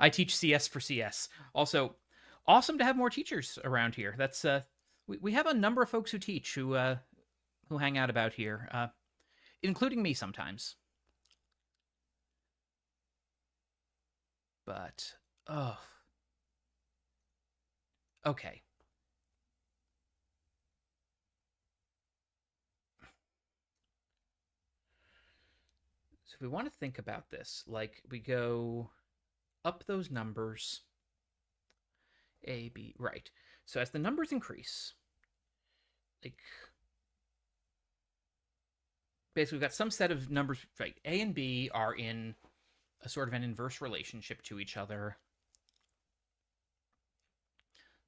I teach CS for CS. Also, awesome to have more teachers around here. That's we have a number of folks who teach who hang out about here, including me sometimes. But oh, okay. So if we want to think about this, like we go up those numbers, A, B, right. So as the numbers increase, like basically we've got some set of numbers, right? A and B are in a sort of an inverse relationship to each other.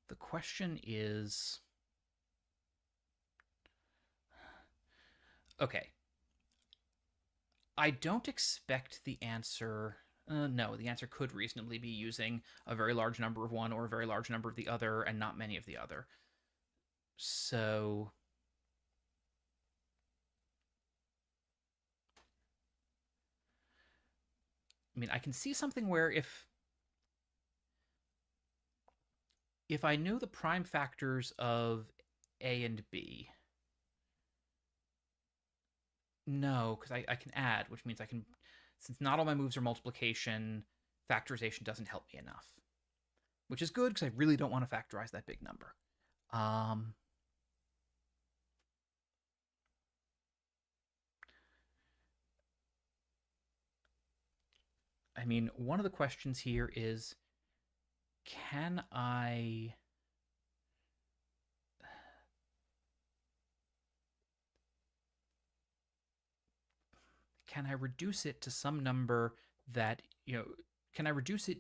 The question is, okay, I don't expect the answer. No, the answer could reasonably be using a very large number of one or a very large number of the other and not many of the other. So I mean, I can see something where if I knew the prime factors of A and B, no, because I can add, which means I can, since not all my moves are multiplication, factorization doesn't help me enough, which is good because I really don't want to factorize that big number. Um, I mean, one of the questions here is, can I can I reduce it to some number that, can I reduce it?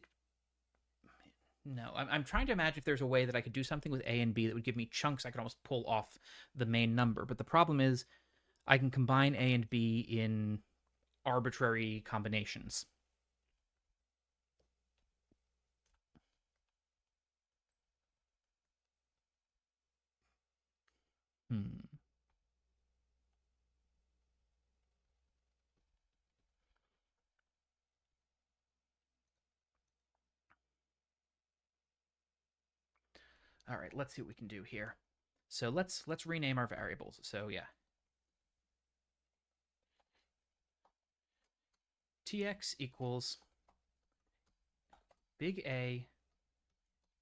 No, I'm trying to imagine if there's a way that I could do something with A and B that would give me chunks I could almost pull off the main number. But the problem is I can combine A and B in arbitrary combinations. Hmm. All right, let's see what we can do here. So let's rename our variables. So yeah, tx equals big A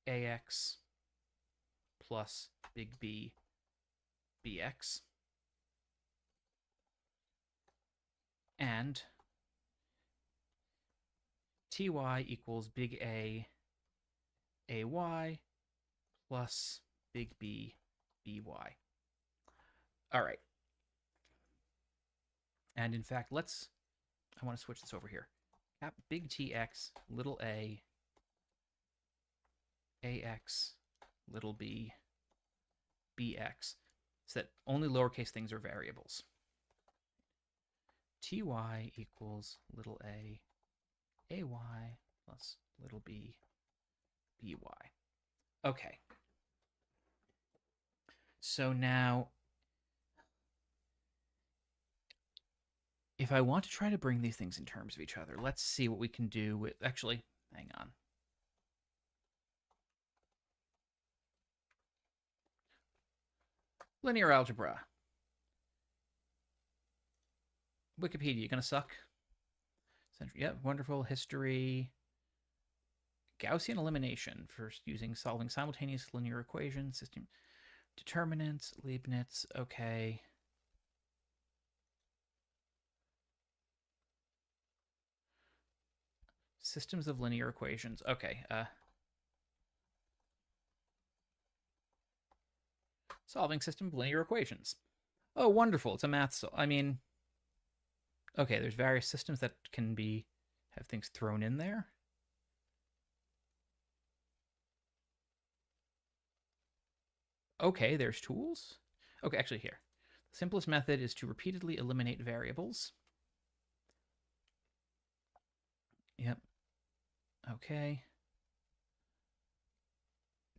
ax plus big B bx, and ty equals big A ay plus big B by. All right, and in fact, I want to switch this over here. Cap big Tx little a ax little b bx, so that only lowercase things are variables. Ty equals little a ay plus little b by. Okay. So now, if I want to try to bring these things in terms of each other, let's see what we can do with. Actually, hang on. Linear algebra. Wikipedia, you gonna suck? Yeah, wonderful history. Gaussian elimination for using solving simultaneous linear equations, system determinants, Leibniz. Okay. Systems of linear equations. Okay. Solving system of linear equations. Oh, wonderful. It's a math. I mean, okay, there's various systems that can have things thrown in there. Okay, there's tools. Okay, actually here. The simplest method is to repeatedly eliminate variables. Yep. Okay.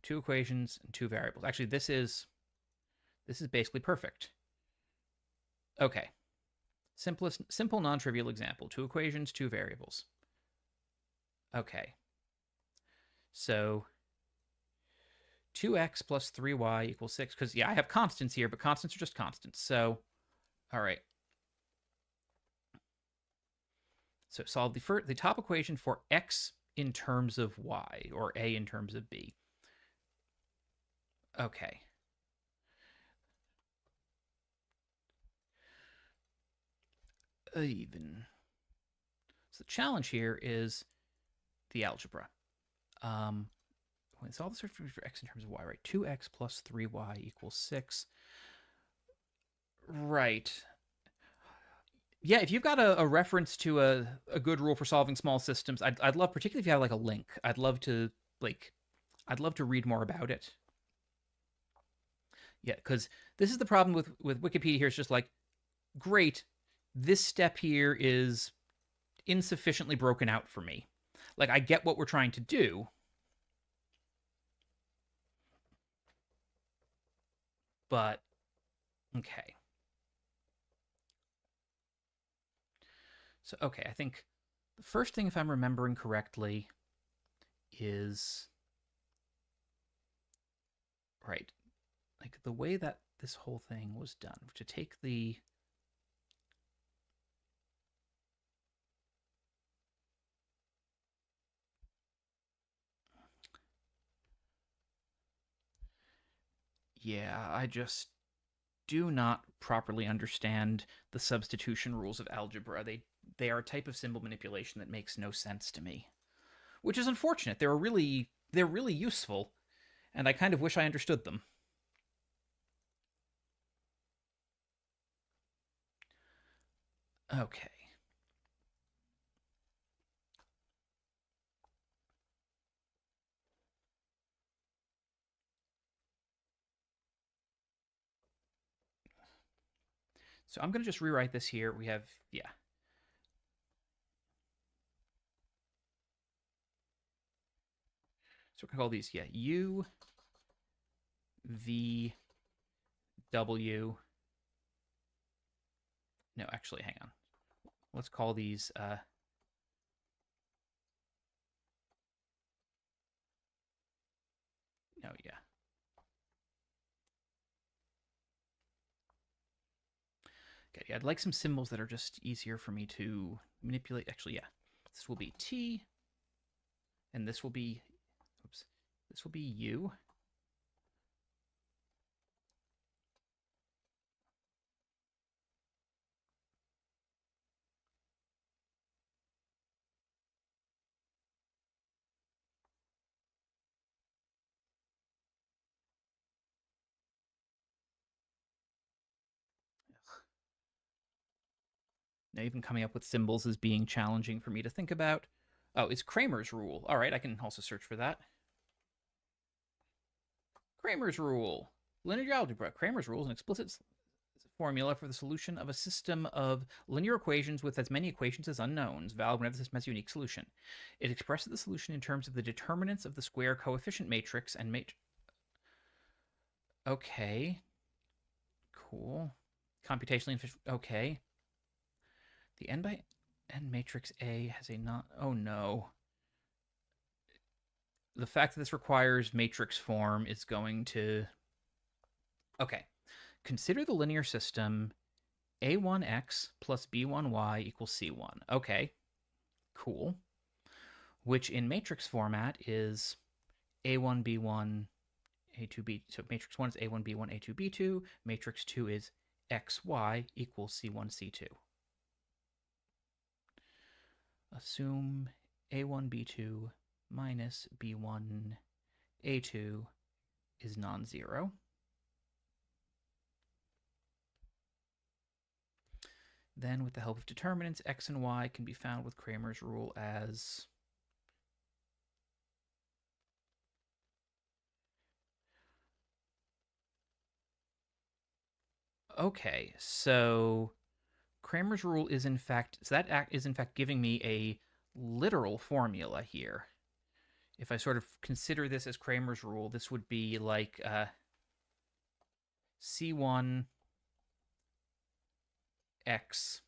Two equations and two variables. Actually, this is basically perfect. Okay. Simple non-trivial example. Two equations, two variables. Okay. So 2x plus 3y equals 6. Because, yeah, I have constants here, but constants are just constants. So, all right. So solve the top equation for x in terms of y, or a in terms of b. Okay. Even. So the challenge here is the algebra. Solve the search for x in terms of y, right? 2x plus 3y equals 6. Right. Yeah, if you've got a reference to a good rule for solving small systems, I'd love, particularly if you have like a link, like I'd love to read more about it. Yeah, because this is the problem with Wikipedia here. It's just like, great, this step here is insufficiently broken out for me. Like, I get what we're trying to do, but okay. So, okay, I think the first thing, if I'm remembering correctly, is right. Like the way that this whole thing was done, to take the yeah, I just do not properly understand the substitution rules of algebra. They are a type of symbol manipulation that makes no sense to me, which is unfortunate. They're really useful, and I kind of wish I understood them. Okay. So I'm going to just rewrite this here. We have, yeah. So we're going to call these, yeah, U, V, W. No, actually, hang on. Let's call these, no, yeah. Okay, yeah, I'd like some symbols that are just easier for me to manipulate. Actually, yeah. This will be T, and this will be, oops, this will be U. Now, even coming up with symbols is being challenging for me to think about. Oh, it's Kramer's rule. All right, I can also search for that. Kramer's rule. Linear algebra. Kramer's rule is an explicit formula for the solution of a system of linear equations with as many equations as unknowns, valid whenever the system has a unique solution. It expresses the solution in terms of the determinants of the square coefficient matrix and Okay. Cool. Computationally efficient. Okay. The n by n matrix A has a not. Oh no. The fact that this requires matrix form is going to. Okay. Consider the linear system a1x plus b1y equals c1. Okay. Cool. Which in matrix format is a1 b1 a2b. So matrix 1 is a1 b1 a2 b2. Matrix 2 is xy equals c1 c2. Assume a1 b2 minus b1 a2 is non-zero. Then, with the help of determinants, x and y can be found with Kramer's rule as okay. So Kramer's rule is in fact giving me a literal formula here. If I sort of consider this as Kramer's rule, this would be like C1 X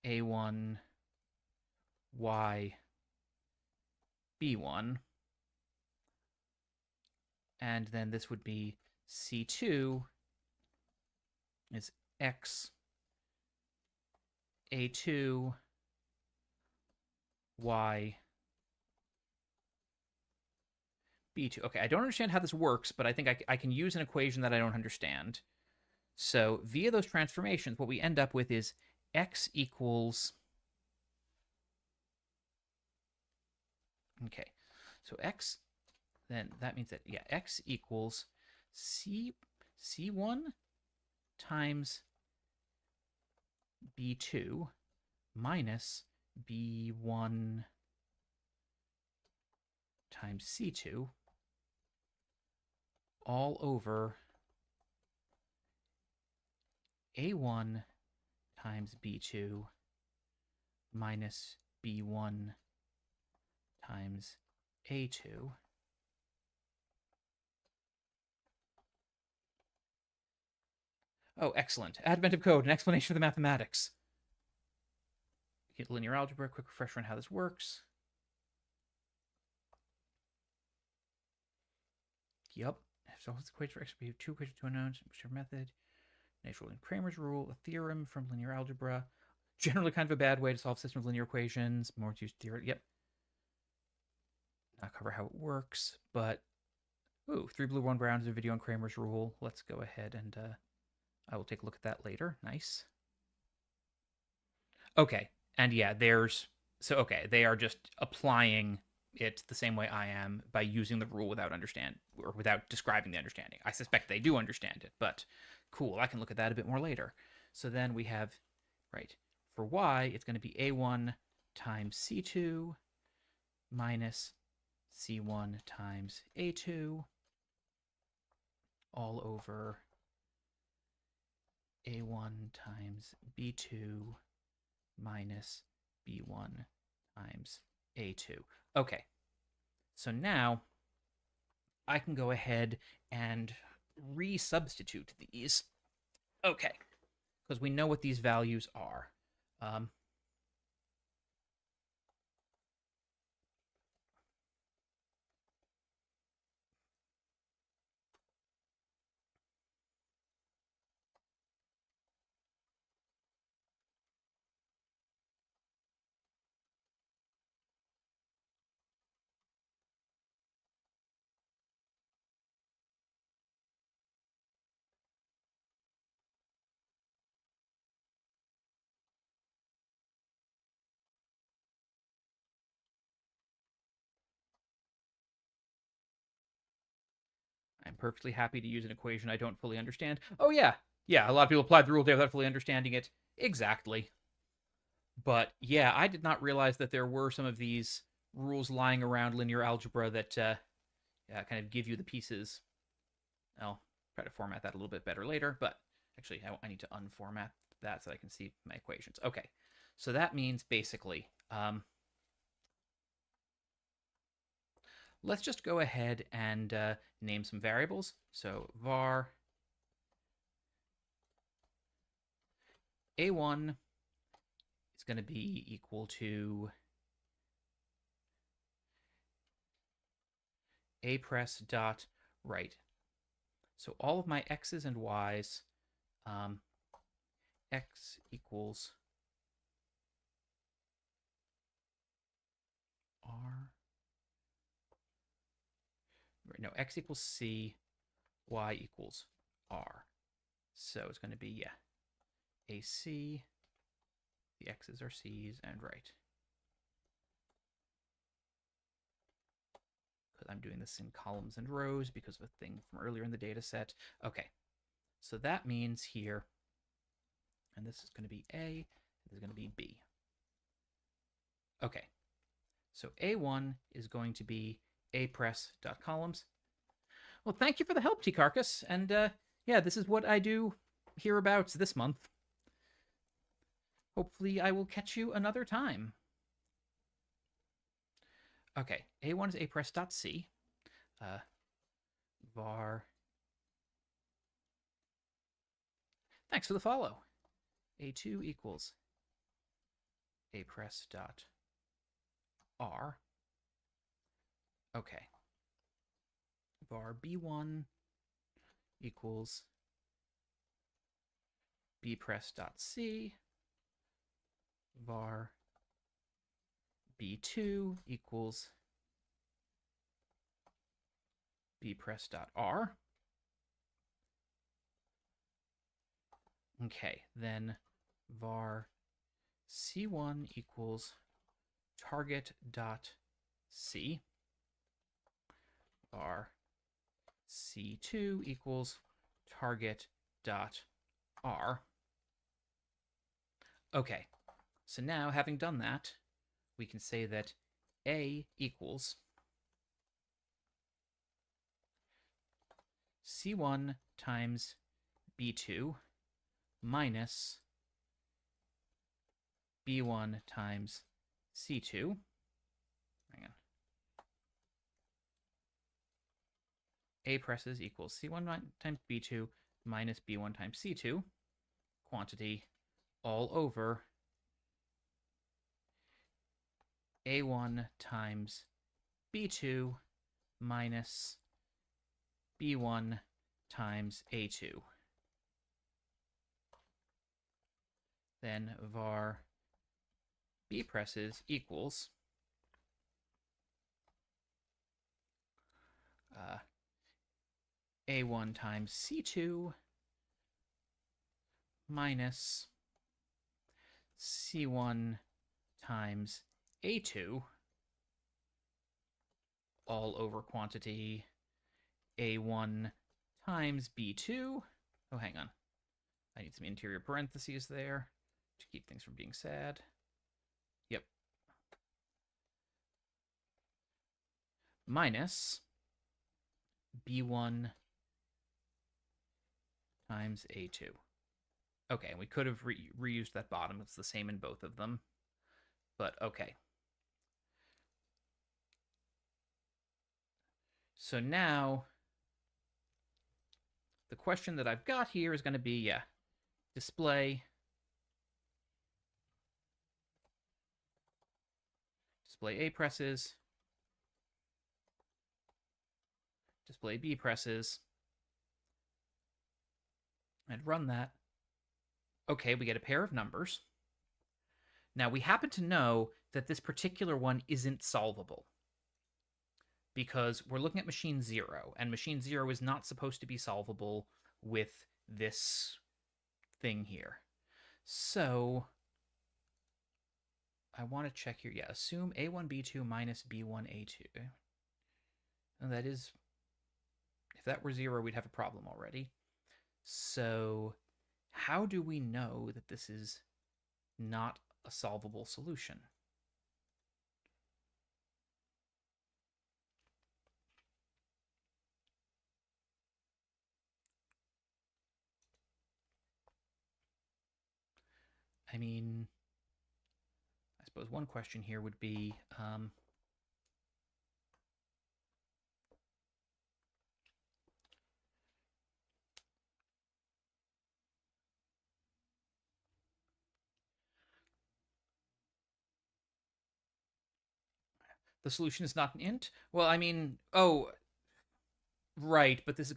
A1 Y B1. And then this would be C2 is X A2 Y B2. Okay, I don't understand how this works, but I think I can use an equation that I don't understand. So via those transformations, what we end up with is X equals... Okay, so X, then that means that, yeah, X equals C1 times B2 minus B1 times C2 all over A1 times B2 minus B1 times A2 Oh, excellent. Advent of code, an explanation of the mathematics. Get linear algebra, quick refresher on how this works. Yep. So let's equate for x, we have two equations, two unknowns, whichever method. Natural and Cramer's rule, a theorem from linear algebra. Generally kind of a bad way to solve a system of linear equations. More to use theory. Yep. Not cover how it works, but ooh, 3 blue, 1 brown is a video on Cramer's rule. Let's go ahead and I will take a look at that later. Nice. Okay. And yeah, okay, they are just applying it the same way I am by using the rule without describing the understanding. I suspect they do understand it, but cool. I can look at that a bit more later. So then we have, right, for y, it's going to be a1 times c2 minus c1 times a2 all over a1 times b2 minus b1 times a2. Okay, so now I can go ahead and resubstitute these. Okay, because we know what these values are. I'm perfectly happy to use an equation I don't fully understand. Oh, yeah. Yeah, a lot of people applied the rule there without fully understanding it. Exactly. But yeah, I did not realize that there were some of these rules lying around linear algebra that kind of give you the pieces. I'll try to format that a little bit better later, but actually I need to unformat that so I can see my equations. Okay, so that means basically, let's just go ahead and name some variables. So var a1 is going to be equal to a press dot right. So all of my x's and y's, x equals r. No, x equals c, y equals r. So it's going to be, yeah, AC, the x's are c's, and right. Because I'm doing this in columns and rows because of a thing from earlier in the data set. Okay, so that means here, and this is going to be A, and this is going to be B. Okay, so A1 is going to be apress.columns. Well, thank you for the help, T-Carcass, and yeah, this is what I do hereabouts this month. Hopefully I will catch you another time. Okay, A1 is apress.c. Var. Thanks for the follow. A2 equals apress.r. Okay. Var b1 equals bpress.c. Var b2 equals bpress.r. Okay, then var c1 equals target.c. Var c2 equals target.r. Okay, so now having done that, we can say that A equals C1 times B2 minus B1 times C2. Hang on. A presses equals C1 times B2 minus B1 times C2, quantity, all over A1 times B2 minus B1 times A2. Then var B presses equals A1 times C2 minus C1 times A2, all over quantity A1 times B2. Oh, hang on. I need some interior parentheses there to keep things from being sad. Yep. Minus B1 times A2. Okay, we could have reused that bottom. It's the same in both of them. But okay. So now the question that I've got here is going to be, display A presses, display B presses, and run that. Okay, we get a pair of numbers. Now, we happen to know that this particular one isn't solvable because we're looking at machine 0, and machine 0 is not supposed to be solvable with this thing here. So I want to check here. Yeah, assume A1, B2 minus B1, A2. And that is, if that were 0, we'd have a problem already. So how do we know that this is not a solvable solution? I mean, I suppose one question here would be, the solution is not an int? Well, I mean, oh, right, but this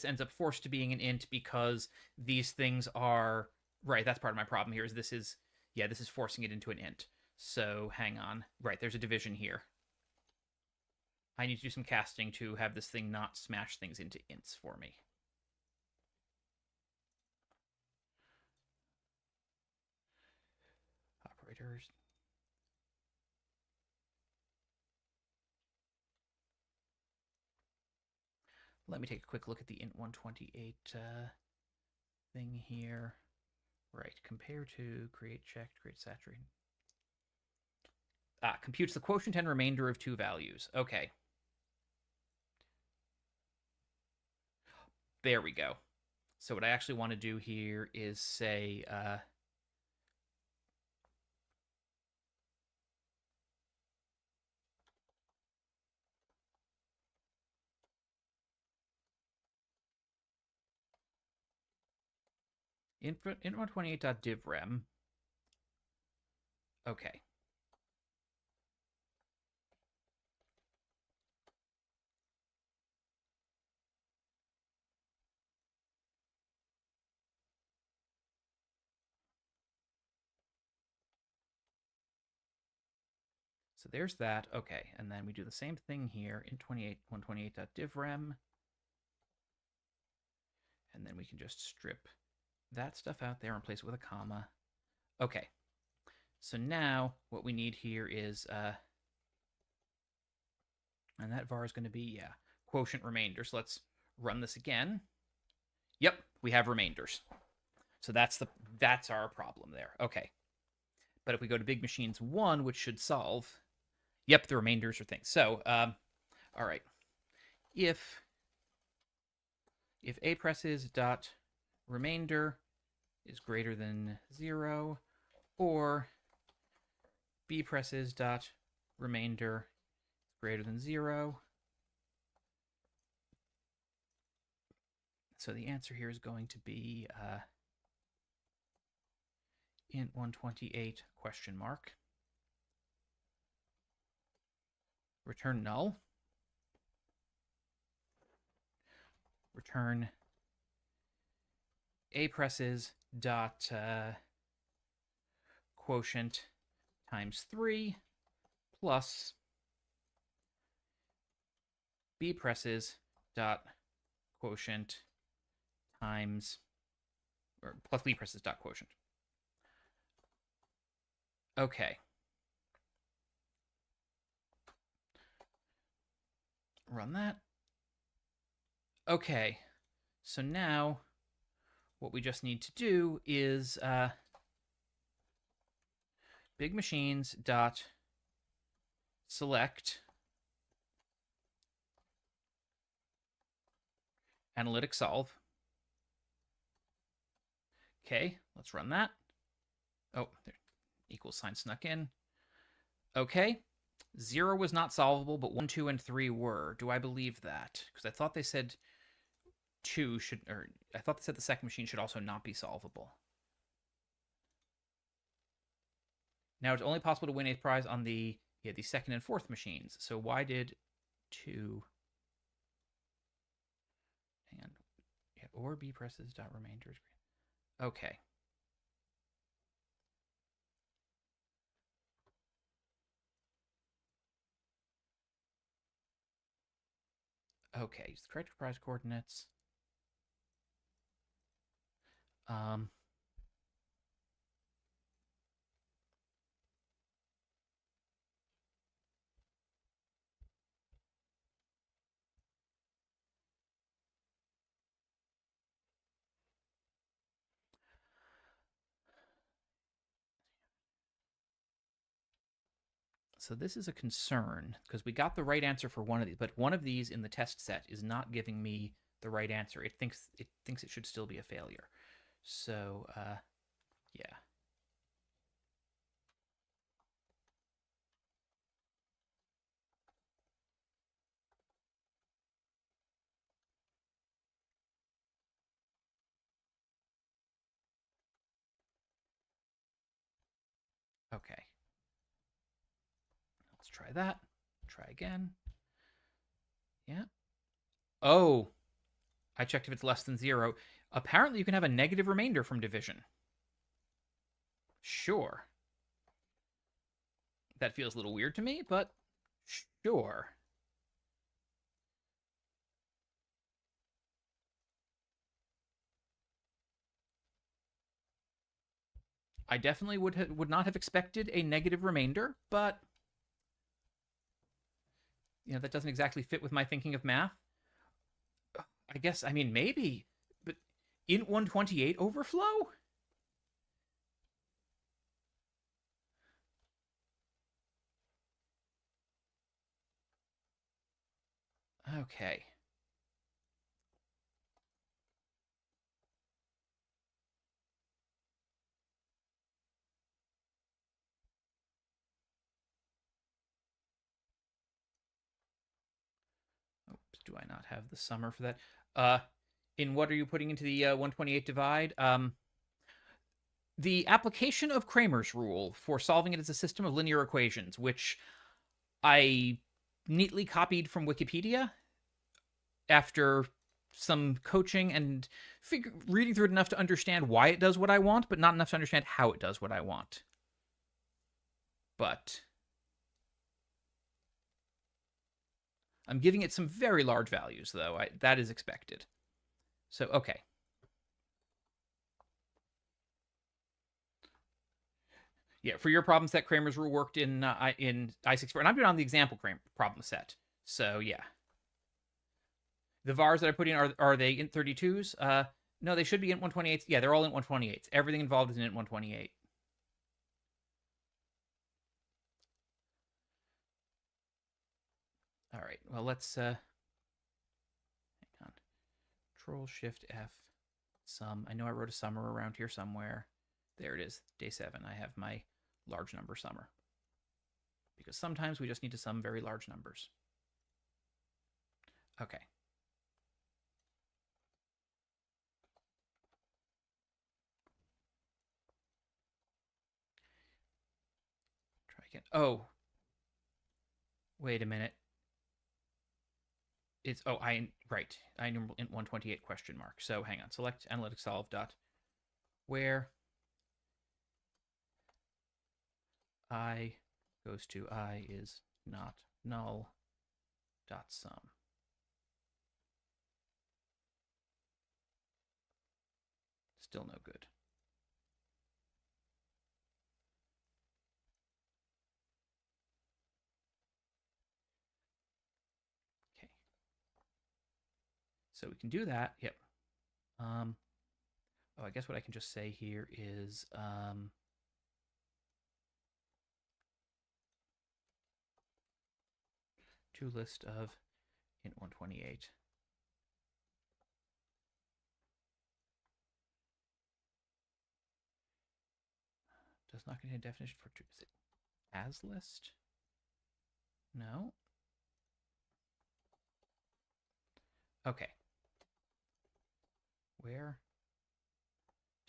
ends up forced to being an int because these things are right. That's part of my problem here. This is forcing it into an int. So hang on. Right, there's a division here. I need to do some casting to have this thing not smash things into ints for me. Operators. Let me take a quick look at the int 128 thing here. Right, compare to, create checked, create saturated. Computes the quotient and remainder of two values. Okay. There we go. So what I actually want to do here is say, int128.divrem. Okay. So there's that. Okay, and then we do the same thing here in 128.divrem. And then we can just strip that stuff out there and replace it with a comma. Okay, so now what we need here is, and that var is going to be, quotient remainders. Let's run this again. Yep, we have remainders. So that's our problem there. Okay. But if we go to big machines 1, which should solve, yep, the remainders are things. So, all right. If a presses dot remainder is greater than 0, or b presses dot remainder is greater than 0. So the answer here is going to be int 128 question mark. Return null. Return a presses dot quotient times 3 plus b presses dot quotient times, or plus b presses dot quotient. Okay. Run that. Okay. So now what we just need to do is big machines dot select analytic solve. Okay, let's run that. Oh, there, equals sign snuck in. Okay, 0 was not solvable, but 1, 2, and 3 were. Do I believe that? Because I thought they said 2 should, or I thought they said the second machine should also not be solvable. Now it's only possible to win a prize on the second and fourth machines. So why did 2? Hang on. Yeah, or b presses dot remainders. Okay. Okay, use the correct prize coordinates. So this is a concern because we got the right answer for one of these, but one of these in the test set is not giving me the right answer. It thinks it should still be a failure. So yeah. Okay. Let's try that. Try again. Yeah. Oh, I checked if it's less than 0. Apparently, you can have a negative remainder from division. Sure. That feels a little weird to me, but sure. I definitely would not have expected a negative remainder, but that doesn't exactly fit with my thinking of math. I guess, I mean, maybe, but int 128 overflow? Okay. Oops, do I not have the summer for that? In what are you putting into the 128 divide? The application of Cramer's rule for solving it as a system of linear equations, which I neatly copied from Wikipedia after some coaching and reading through it enough to understand why it does what I want, but not enough to understand how it does what I want. But I'm giving it some very large values, though. That is expected. So, okay. Yeah, for your problem set, Kramer's rule worked in I64, and I'm doing on the example problem set. So yeah, the vars that I put in are they int 32s? No, they should be int 128s. Yeah, they're all int 128s. Everything involved is in int 128. All right. Well, let's hang on. Control Shift F sum. I know I wrote a summer around here somewhere. There it is. Day 7. I have my large number summer. Because sometimes we just need to sum very large numbers. Okay. Try again. Oh, wait a minute. It's right. I numeral int 128 question mark. So hang on. Select analytic solve dot where I goes to I is not null dot sum. Still no good. Okay. So we can do that. Yep. Oh, I guess what I can just say here is to list of int 128. Does not contain a definition for is it as list? No. Okay. Where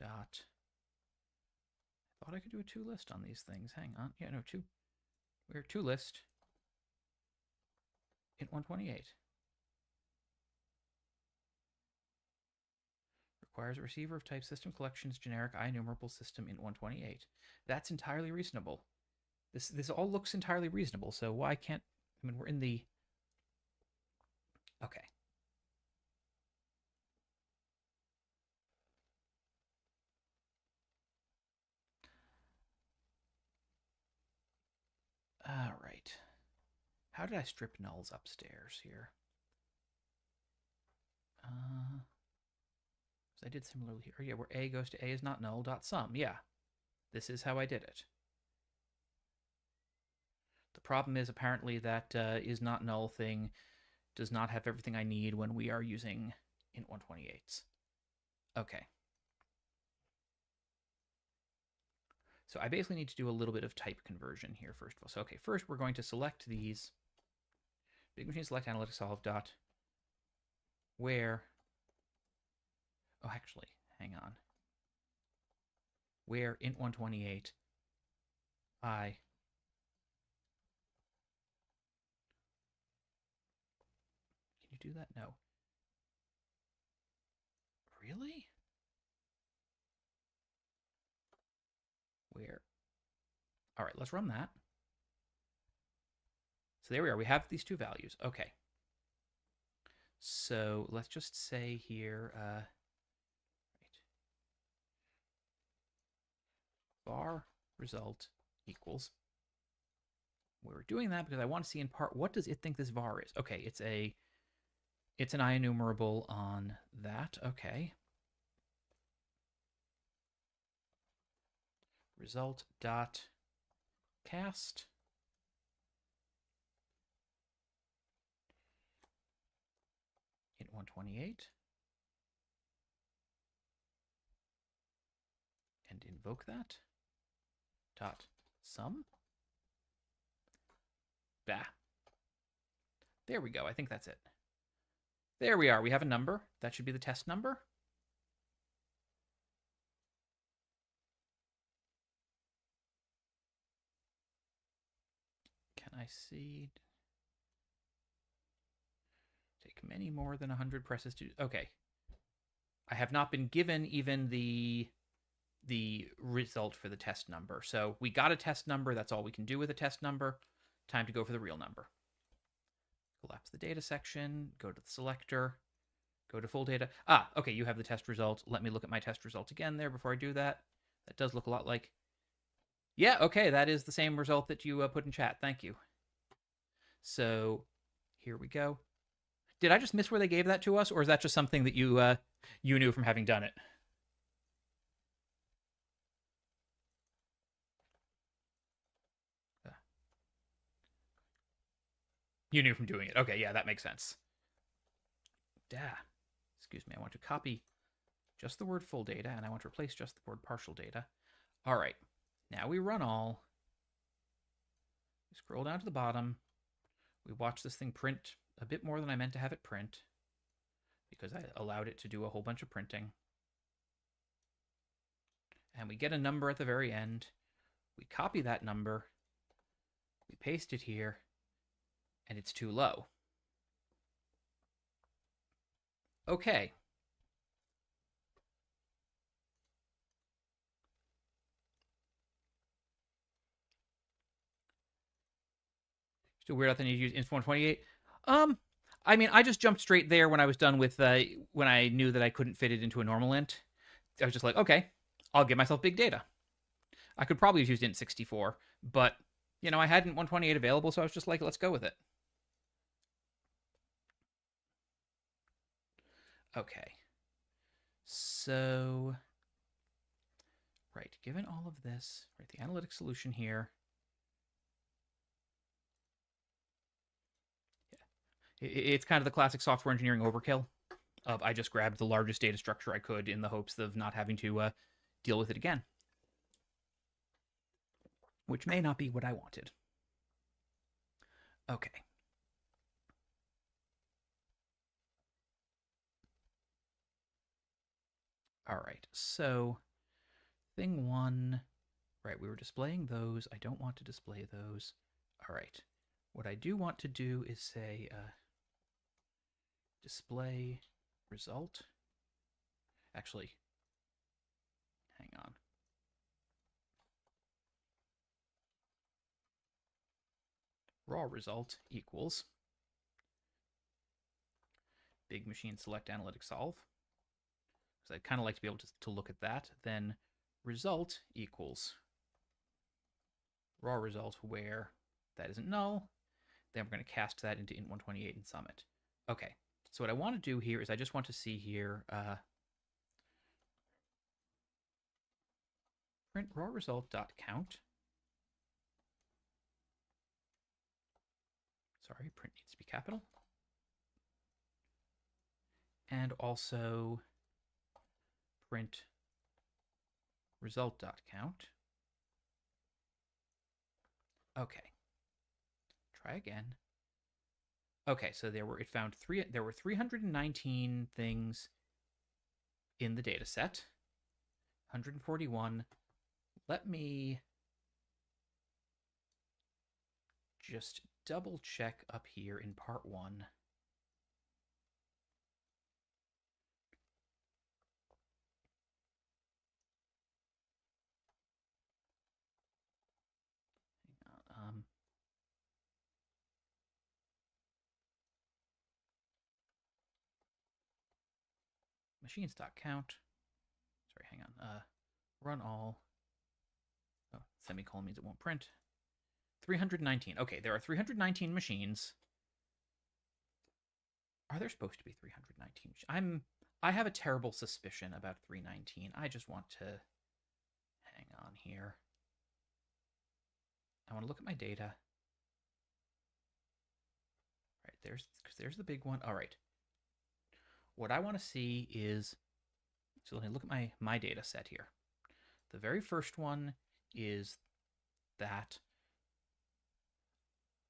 dot I thought I could do a to list on these things. Hang on. Yeah, no, to where to list int 128. Requires a receiver of type system collections generic IEnumerable system int 128. That's entirely reasonable. This all looks entirely reasonable. So why can't I mean we're in the okay. All right. How did I strip nulls upstairs here? I did similarly here. Yeah, where a goes to a is not null dot sum. Yeah, this is how I did it. The problem is apparently that is not null thing does not have everything I need when we are using int 128s. Okay. So I basically need to do a little bit of type conversion here first of all. So okay, first we're going to select these big machine select analytic solve dot where oh actually hang on where int 128 I can you do that? No. Really? Where? All right, let's run that. So there we are. We have these two values. Okay. So let's just say here, right. Var result equals. We're doing that because I want to see in part what does it think this var is. Okay, it's an IEnumerable on that. Okay. Result dot cast int 128 and invoke that dot sum. Bah. There we go. I think that's it. There we are. We have a number. That should be the test number. Can I see? Take many more than 100 presses to... Okay. I have not been given even the result for the test number. So we got a test number. That's all we can do with a test number. Time to go for the real number. Collapse the data section, go to the selector, go to full data. Okay, you have the test result. Let me look at my test result again there before I do that. That does look a lot like... Yeah, okay, that is the same result that you put in chat. Thank you. So here we go. Did I just miss where they gave that to us, or is that just something that you knew from having done it? You knew from doing it. Okay, yeah, that makes sense. Excuse me, I want to copy just the word full data, and I want to replace just the word partial data. All right, now we run all. We scroll down to the bottom. We watch this thing print a bit more than I meant to have it print because I allowed it to do a whole bunch of printing. And we get a number at the very end. We copy that number. We paste it here, and it's too low. Okay. Still weird. I think you use Inf 128. I mean, I just jumped straight there when I was done with when I knew that I couldn't fit it into a normal int. I was just like, okay, I'll give myself big data. I could probably have used int 64, but you know, I had int 128 available, so I was just like, let's go with it. Okay. So, right, given all of this, right, the analytic solution here. Yeah. It's kind of the classic software engineering overkill of I just grabbed the largest data structure I could in the hopes of not having to deal with it again, which may not be what I wanted. Okay. All right, so thing one, right, we were displaying those. I don't want to display those. All right, what I do want to do is say display result. Actually, hang on. Raw result equals big machine select analytic solve. Because I'd kind of like to be able to look at that. Then result equals raw result where that isn't null. Then we're going to cast that into int 128 and sum it. Okay, so what I want to do here is I just want to see here print raw result dot count. Sorry, print needs to be capital. And also print result dot count. Okay. Try again. Okay, so there were 319 things in the data set. 141. Let me just double check up here in part 1. Machines.count. Sorry, hang on. Run all. Oh, semicolon means it won't print. 319. Okay, there are 319 machines. Are there supposed to be 319? I have a terrible suspicion about 319. I just want to hang on here. I want to look at my data. Right, there's the big one. All right. What I want to see is, so let me look at my data set here. The very first one is that,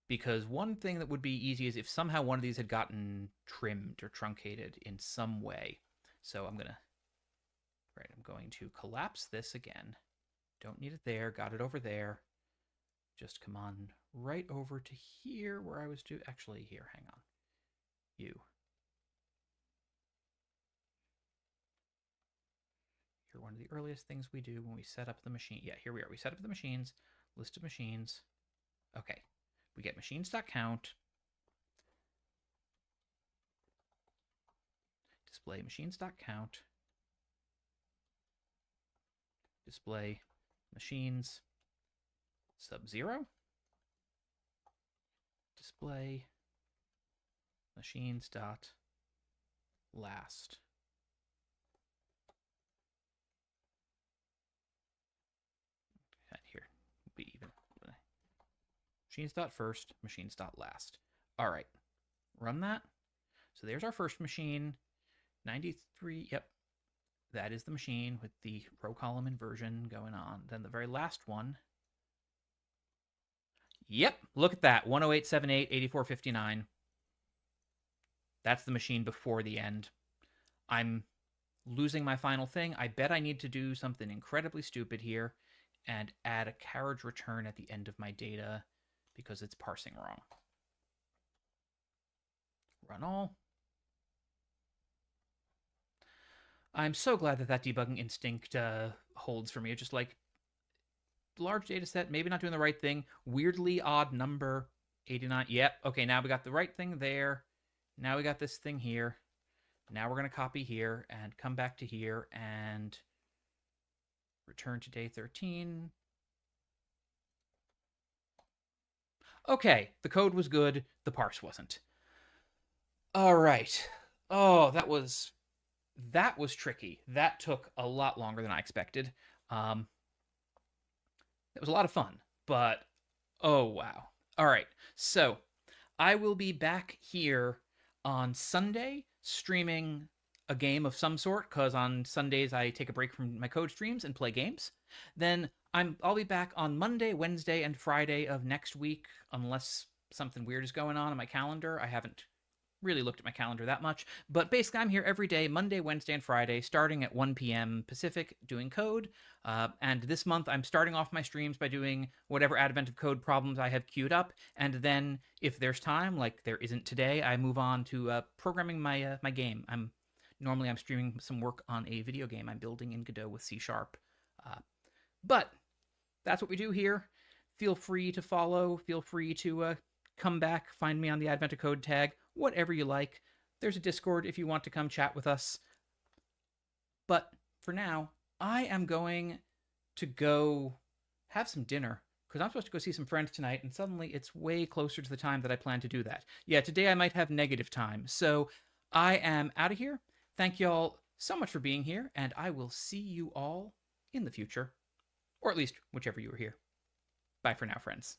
because one thing that would be easy is if somehow one of these had gotten trimmed or truncated in some way. So I'm going to collapse this again. Don't need it there, got it over there. Just come on right over to here where I was actually here, hang on. You're one of the earliest things we do when we set up the machine. Yeah, here we are. We set up the machines, list of machines. Okay, we get machines.count. display machines.count, display machines sub-0, display machines.last. Here, be even. Machines.first, machines.last. All right, run that. So there's our first machine, 93. Yep, that is the machine with the row column inversion going on. Then the very last one. Yep, look at that, 10878, 8459. That's the machine before the end. I'm losing my final thing. I bet I need to do something incredibly stupid here and add a carriage return at the end of my data because it's parsing wrong. Run all. I'm so glad that debugging instinct holds for me. It's just like, large data set, maybe not doing the right thing. Weirdly odd number, 89. Yep, okay, now we got the right thing there. Now we got this thing here. Now we're going to copy here and come back to here and return to day 13. Okay, the code was good. The parse wasn't. All right. Oh, that was tricky. That took a lot longer than I expected. It was a lot of fun, but oh wow. All right. So I will be back here on Sunday streaming a game of some sort, because on Sundays I take a break from my code streams and play games. Then I'll be back on Monday, Wednesday, and Friday of next week, unless something weird is going on my calendar. I haven't really looked at my calendar that much, but basically I'm here every day, Monday, Wednesday, and Friday, starting at 1 p.m. Pacific, doing code. And this month I'm starting off my streams by doing whatever Advent of Code problems I have queued up, and then if there's time, like there isn't today, I move on to programming my my game. I'm streaming some work on a video game I'm building in Godot with C#. But that's what we do here. Feel free to follow. Feel free to come back, find me on the Advent of Code tag, whatever you like. There's a Discord if you want to come chat with us. But for now, I am going to go have some dinner, because I'm supposed to go see some friends tonight, and suddenly it's way closer to the time that I plan to do that. Yeah, today I might have negative time. So I am out of here. Thank y'all so much for being here, and I will see you all in the future. Or at least whichever you were here. Bye for now, friends.